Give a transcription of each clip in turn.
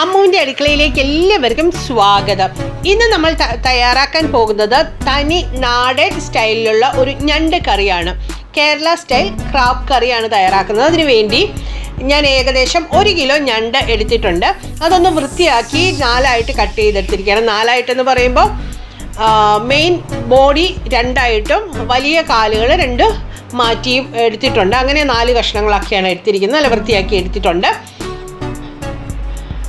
അമ്മുവിൻ്റെ അടുക്കളയിലേക്ക് എല്ലാവർക്കും സ്വാഗതം. ഇന്ന് നമ്മൾ തയ്യാറാക്കാൻ പോകുന്നത് തനി നാടൻ സ്റ്റൈലിലുള്ള ഒരു ഞണ്ട് കറിയാണ്. കേരള സ്റ്റൈൽ ക്രാബ് കറിയാണ് തയ്യാറാക്കുന്നത്. അതിനു വേണ്ടി ഞാൻ ഏകദേശം 1 കിലോ ഞണ്ട് എടുത്തിട്ടുണ്ട്. അതൊന്ന് വൃത്തിയാക്കി 4ആയിട്ട് കട്ട് ചെയ്തെടുത്തിരിക്കുകയാണ്. 4ആയിട്ടെന്ന് പറയുമ്പോൾ മെയിൻ ബോഡി 2ആയിട്ടും വലിയ കാലുകൾ 2 മാറ്റിയും എടുത്തിട്ടുണ്ട്. അങ്ങനെ 4 കഷ്ണങ്ങളൊക്കെയാണ് എടുത്തിരിക്കുന്നത്. നല്ല വൃത്തിയാക്കി എടുത്തിട്ടുണ്ട്.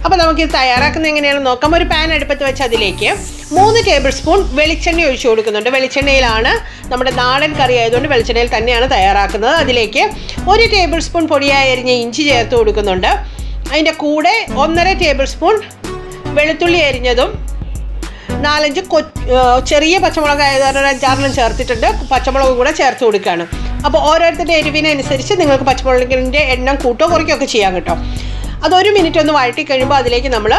അപ്പോൾ നമുക്കിത് തയ്യാറാക്കുന്നത് എങ്ങനെയാണെന്ന് നോക്കാം. ഒരു പാൻ അടുപ്പത്ത് വെച്ച് അതിലേക്ക് 3 ടേബിൾ സ്പൂൺ വെളിച്ചെണ്ണ ഒഴിച്ചു കൊടുക്കുന്നുണ്ട്. വെളിച്ചെണ്ണയിലാണ് നമ്മുടെ നാടൻ കറി ആയതുകൊണ്ട് വെളിച്ചെണ്ണയിൽ തന്നെയാണ് തയ്യാറാക്കുന്നത്. അതിലേക്ക് 1 ടേബിൾ സ്പൂൺ പൊടിയായി അരിഞ്ഞ ഇഞ്ചി ചേർത്ത് കൊടുക്കുന്നുണ്ട്. അതിൻ്റെ കൂടെ 1.5 ടേബിൾ സ്പൂൺ വെളുത്തുള്ളി അരിഞ്ഞതും 4-5 ചെറിയ പച്ചമുളക് ആയതുകൊണ്ട് 5-6 ചേർത്തിട്ടുണ്ട്. പച്ചമുളകും കൂടെ ചേർത്ത് കൊടുക്കുകയാണ്. അപ്പോൾ ഓരോരുത്തരുടെ എരിവിനനുസരിച്ച് നിങ്ങൾക്ക് പച്ചമുളകിൻ്റെ എണ്ണം കൂട്ടോ കുറയ്ക്കുകയൊക്കെ ചെയ്യാം കേട്ടോ. അതൊരു മിനിറ്റ് ഒന്ന് വഴറ്റി കഴിയുമ്പോൾ അതിലേക്ക് നമ്മൾ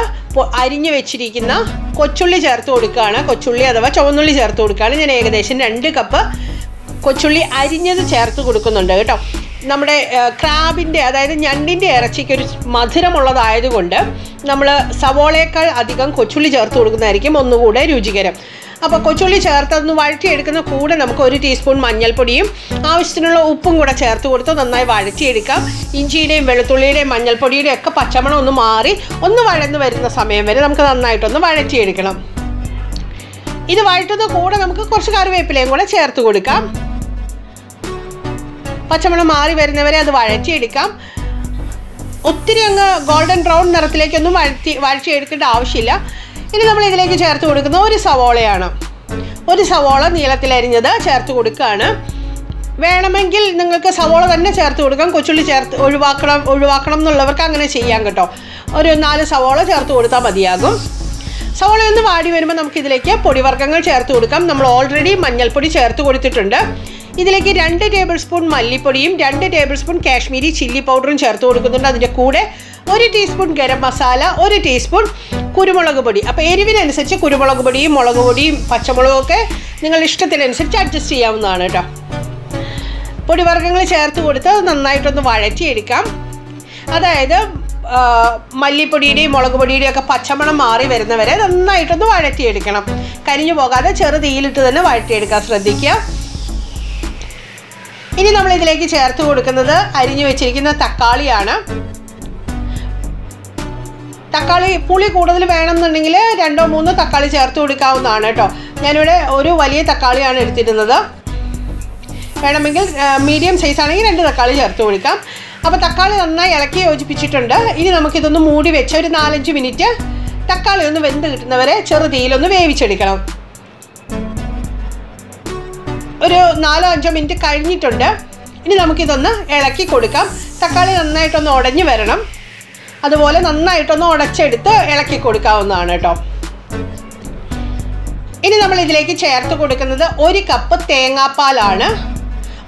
അരിഞ്ഞു വെച്ചിരിക്കുന്ന കൊച്ചുള്ളി ചേർത്ത് കൊടുക്കുകയാണ്. കൊച്ചുള്ളി അഥവാ ചുവന്നുള്ളി ചേർത്ത് കൊടുക്കുകയാണ്. ഞാൻ ഏകദേശം 2 കപ്പ് കൊച്ചുള്ളി അരിഞ്ഞത് ചേർത്ത് കൊടുക്കുന്നുണ്ട് കേട്ടോ. നമ്മുടെ ക്രാബിൻ്റെ അതായത് ഞണ്ടിൻ്റെ ഇറച്ചിക്ക് ഒരു മധുരമുള്ളതായതുകൊണ്ട് നമ്മൾ സവോളയേക്കാൾ അധികം കൊച്ചുള്ളി ചേർത്ത് കൊടുക്കുന്നതായിരിക്കും ഒന്നുകൂടെ രുചികരം. അപ്പോൾ കൊച്ചുള്ളി ചേർത്തൊന്ന് വഴറ്റിയെടുക്കുന്ന കൂടെ നമുക്ക് 1 ടീസ്പൂൺ മഞ്ഞൾപ്പൊടിയും ആവശ്യത്തിനുള്ള ഉപ്പും കൂടെ ചേർത്ത് കൊടുത്ത് നന്നായി വഴറ്റിയെടുക്കാം. ഇഞ്ചിയുടെയും വെളുത്തുള്ളിയുടെയും മഞ്ഞൾപ്പൊടിയുടെയും ഒക്കെ പച്ചമണം ഒന്ന് മാറി ഒന്ന് വഴന്ന് വരുന്ന സമയം വരെ നമുക്ക് നന്നായിട്ടൊന്ന് വഴറ്റിയെടുക്കണം. ഇത് വഴറ്റുന്ന കൂടെ നമുക്ക് കുറച്ച് കറിവേപ്പിലയും കൂടെ ചേർത്ത് കൊടുക്കാം. പച്ചമണം മാറി വരുന്നവരെ അത് വഴറ്റിയെടുക്കാം. ഒത്തിരി അങ്ങ് ഗോൾഡൻ ബ്രൗൺ നിറത്തിലേക്കൊന്നും വഴറ്റിയെടുക്കേണ്ട ആവശ്യമില്ല. ഇനി നമ്മൾ ഇതിലേക്ക് ചേർത്ത് കൊടുക്കുന്നത് 1 സവോളയാണ്. 1 സവോള നീളത്തിലരിഞ്ഞത് ചേർത്ത് കൊടുക്കുകയാണ്. വേണമെങ്കിൽ നിങ്ങൾക്ക് സവോള തന്നെ ചേർത്ത് കൊടുക്കാം. കൊച്ചുള്ളി ഒഴിവാക്കണം എന്നുള്ളവർക്ക് അങ്ങനെ ചെയ്യാം കേട്ടോ. ഒരു 4 സവോള ചേർത്ത് കൊടുത്താൽ മതിയാകും. സവോള ഒന്ന് വാടി വരുമ്പോൾ നമുക്കിതിലേക്ക് പൊടിവർഗ്ഗങ്ങൾ ചേർത്ത് കൊടുക്കാം. നമ്മൾ ഓൾറെഡി മഞ്ഞൾപ്പൊടി ചേർത്ത് കൊടുത്തിട്ടുണ്ട്. ഇതിലേക്ക് 2 ടേബിൾ സ്പൂൺ മല്ലിപ്പൊടിയും 2 ടേബിൾ സ്പൂൺ കാശ്മീരി ചില്ലി പൗഡറും ചേർത്ത് കൊടുക്കുന്നുണ്ട്. അതിൻ്റെ കൂടെ 1 ടീസ്പൂൺ ഗരം മസാല, 1 ടീസ്പൂൺ കുരുമുളക് പൊടി. അപ്പോൾ എരിവിനനുസരിച്ച് കുരുമുളക് പൊടിയും മുളക് പൊടിയും പച്ചമുളകും ഒക്കെ നിങ്ങളുടെ ഇഷ്ടത്തിനനുസരിച്ച് അഡ്ജസ്റ്റ് ചെയ്യാവുന്നതാണ് കേട്ടോ. പൊടിവർഗ്ഗങ്ങൾ ചേർത്ത് കൊടുത്ത് നന്നായിട്ടൊന്ന് വഴറ്റിയെടുക്കാം. അതായത് മല്ലിപ്പൊടിയുടെയും മുളക് പൊടിയുടെയും ഒക്കെ പച്ചമണം മാറി വരുന്നവരെ നന്നായിട്ടൊന്ന് വഴറ്റിയെടുക്കണം. കരിഞ്ഞു പോകാതെ ചെറു തീയിലിട്ട് തന്നെ വഴറ്റിയെടുക്കാൻ ശ്രദ്ധിക്കുക. ഇനി നമ്മൾ ഇതിലേക്ക് ചേർത്ത് കൊടുക്കുന്നത് അരിഞ്ഞു വെച്ചിരിക്കുന്ന തക്കാളിയാണ്. തക്കാളി പുളി കൂടുതൽ വേണമെന്നുണ്ടെങ്കിൽ 2-3 തക്കാളി ചേർത്ത് കൊടുക്കാവുന്നതാണ് കേട്ടോ. ഞാനിവിടെ ഒരു വലിയ തക്കാളിയാണ് എടുത്തിരുന്നത്. വേണമെങ്കിൽ മീഡിയം സൈസ് ആണെങ്കിൽ 2 തക്കാളി ചേർത്ത് കൊടുക്കാം. അപ്പോൾ തക്കാളി നന്നായി ഇളക്കി യോജിപ്പിച്ചിട്ടുണ്ട്. ഇനി നമുക്കിതൊന്ന് മൂടി വെച്ച് ഒരു 4-5 മിനിറ്റ് തക്കാളി ഒന്ന് വെന്ത് കിട്ടുന്നവരെ ചെറു തീയിലൊന്ന് വേവിച്ചെടുക്കണം. ഒരു 4-5 മിനിറ്റ് കഴിഞ്ഞിട്ടുണ്ട്. ഇനി നമുക്കിതൊന്ന് ഇളക്കി കൊടുക്കാം. തക്കാളി നന്നായിട്ടൊന്ന് ഉടഞ്ഞു വരണം. അതുപോലെ നന്നായിട്ടൊന്ന് ഉടച്ചെടുത്ത് ഇളക്കി കൊടുക്കാവുന്നതാണ് കേട്ടോ. ഇനി നമ്മൾ ഇതിലേക്ക് ചേർത്ത് കൊടുക്കുന്നത് 1 കപ്പ് തേങ്ങാപ്പാലാണ്.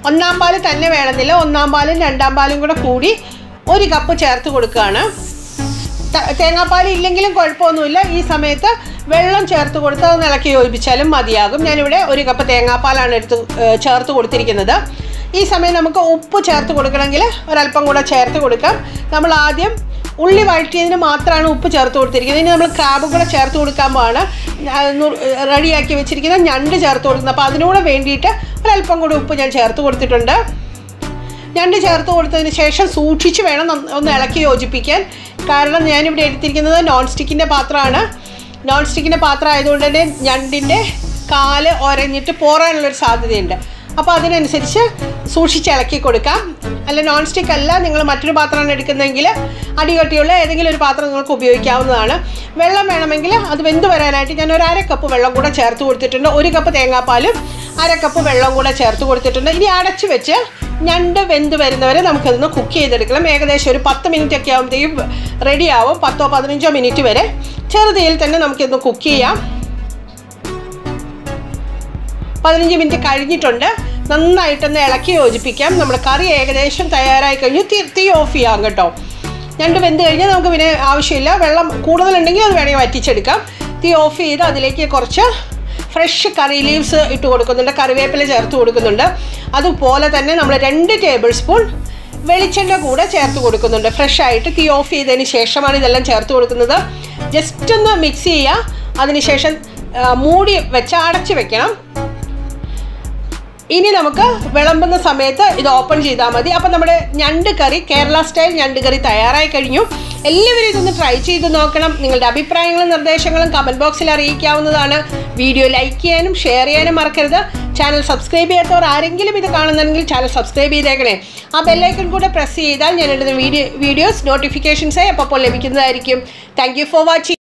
1-ാം പാൽ തന്നെ വേണമെന്നില്ല. 1-ാം പാലും 2-ാം പാലും കൂടെ കൂടി 1 കപ്പ് ചേർത്ത് കൊടുക്കുകയാണ്. തേങ്ങാപ്പാൽ ഇല്ലെങ്കിലും കുഴപ്പമൊന്നുമില്ല. ഈ സമയത്ത് വെള്ളം ചേർത്ത് കൊടുത്ത് അത് ഇളക്കി യോജിപ്പിച്ചാലും മതിയാകും. ഞാനിവിടെ 1 കപ്പ് തേങ്ങാപ്പാലാണ് ചേർത്ത് കൊടുത്തിരിക്കുന്നത്. ഈ സമയം നമുക്ക് ഉപ്പ് ചേർത്ത് കൊടുക്കണമെങ്കിൽ ഒരല്പം കൂടെ ചേർത്ത് കൊടുക്കാം. നമ്മൾ ആദ്യം ഉള്ളി വഴറ്റിയതിന് മാത്രമാണ് ഉപ്പ് ചേർത്ത് കൊടുത്തിരിക്കുന്നത്. ഇനി നമ്മൾ ക്രാബ് കൂടെ ചേർത്ത് കൊടുക്കാമ്പോഴാണ് റെഡിയാക്കി വെച്ചിരിക്കുന്ന ഞണ്ട് ചേർത്ത് കൊടുക്കുന്നത്. അപ്പോൾ അതിനൂടെ വേണ്ടിയിട്ട് ഒരല്പം കൂടി ഉപ്പ് ഞാൻ ചേർത്ത് കൊടുത്തിട്ടുണ്ട്. ഞണ്ട് ചേർത്ത് കൊടുത്തതിന് ശേഷം സൂക്ഷിച്ച് വേണം ഒന്ന് ഇളക്കി യോജിപ്പിക്കാൻ. കാരണം ഞാനിവിടെ എടുത്തിരിക്കുന്നത് നോൺ സ്റ്റിക്കിൻ്റെ പാത്രമാണ്. നോൺ സ്റ്റിക്കിൻ്റെ പാത്രം ആയതുകൊണ്ട് തന്നെ ഞണ്ടിൻ്റെ കാല് ഒരഞ്ഞിട്ട് പോറാനുള്ളൊരു സാധ്യതയുണ്ട്. അപ്പോൾ അതിനനുസരിച്ച് സൂക്ഷിച്ച് ഇളക്കി കൊടുക്കാം. അല്ല നോൺ സ്റ്റിക്ക് അല്ല, നിങ്ങൾ മറ്റൊരു പാത്രമാണ് എടുക്കുന്നതെങ്കിൽ അടികട്ടിയുള്ള ഏതെങ്കിലും ഒരു പാത്രം നിങ്ങൾക്ക് ഉപയോഗിക്കാവുന്നതാണ്. വെള്ളം വേണമെങ്കിൽ അത് വെന്ത് വരാനായിട്ട് ഞാൻ ഒരു 1/2 കപ്പ് വെള്ളം കൂടെ ചേർത്ത് കൊടുത്തിട്ടുണ്ട്. 1 കപ്പ് തേങ്ങാപ്പാലും 1/2 കപ്പ് വെള്ളം കൂടെ ചേർത്ത് കൊടുത്തിട്ടുണ്ട്. ഇനി അടച്ച് വെച്ച് ഞണ്ട് വെന്ത് വരുന്നവരെ നമുക്കതൊന്ന് കുക്ക് ചെയ്തെടുക്കണം. ഏകദേശം ഒരു 10 മിനിറ്റ് ഒക്കെ ആകുമ്പോഴത്തേക്കും റെഡിയാവും. 10-15 മിനിറ്റ് വരെ ചെറുതീയിൽ തന്നെ നമുക്കിതൊന്ന് കുക്ക് ചെയ്യാം. 15 മിനിറ്റ് കഴിഞ്ഞിട്ടുണ്ട്. നന്നായിട്ടൊന്ന് ഇളക്കി യോജിപ്പിക്കാം. നമ്മുടെ കറി ഏകദേശം തയ്യാറായി കഴിഞ്ഞു. തീ ഓഫ് ചെയ്യാം കേട്ടോ. ഞണ്ട് വെന്ത് കഴിഞ്ഞാൽ നമുക്ക് പിന്നെ ആവശ്യമില്ല. വെള്ളം കൂടുതലുണ്ടെങ്കിൽ അത് വേണമെങ്കിൽ വറ്റിച്ചെടുക്കാം. തീ ഓഫ് ചെയ്ത് അതിലേക്ക് കുറച്ച് ഫ്രഷ് കറി ലീവ്സ് ഇട്ട് കൊടുക്കുന്നുണ്ട്. കറിവേപ്പില ചേർത്ത് കൊടുക്കുന്നുണ്ട്. അതുപോലെ തന്നെ നമ്മൾ 2 ടേബിൾ സ്പൂൺ വെളിച്ചെണ്ണ കൂടെ ചേർത്ത് കൊടുക്കുന്നുണ്ട്. ഫ്രഷ് ആയിട്ട് തീ ഓഫ് ചെയ്തതിന് ശേഷമാണ് ഇതെല്ലാം ചേർത്ത് കൊടുക്കുന്നത്. ജസ്റ്റ് ഒന്ന് മിക്സ് ചെയ്യുക. അതിനുശേഷം മൂടി വെച്ച് അടച്ച് വെക്കണം. ഇനി നമുക്ക് വിളമ്പുന്ന സമയത്ത് ഇത് ഓപ്പൺ ചെയ്താൽ മതി. അപ്പോൾ നമ്മുടെ ഞണ്ട് കറി, കേരള സ്റ്റൈൽ ഞണ്ട് കറി തയ്യാറായി കഴിഞ്ഞു. എല്ലാവരും ഇതൊന്ന് ട്രൈ ചെയ്ത് നോക്കണം. നിങ്ങളുടെ അഭിപ്രായങ്ങളും നിർദ്ദേശങ്ങളും കമൻറ്റ് ബോക്സിൽ അറിയിക്കാവുന്നതാണ്. വീഡിയോ ലൈക്ക് ചെയ്യാനും ഷെയർ ചെയ്യാനും മറക്കരുത്. ചാനൽ സബ്സ്ക്രൈബ് ചെയ്യാത്തവർ ആരെങ്കിലും ഇത് കാണുന്നുണ്ടെങ്കിൽ ചാനൽ സബ്സ്ക്രൈബ് ചെയ്തേക്കണേ. ആ ബെല്ലൈക്കൺ കൂടെ പ്രസ് ചെയ്താൽ ഞാൻ ഇടുന്ന വീഡിയോസ് നോട്ടിഫിക്കേഷൻസായി അപ്പോൾ ലഭിക്കുന്നതായിരിക്കും. Thank you for watching.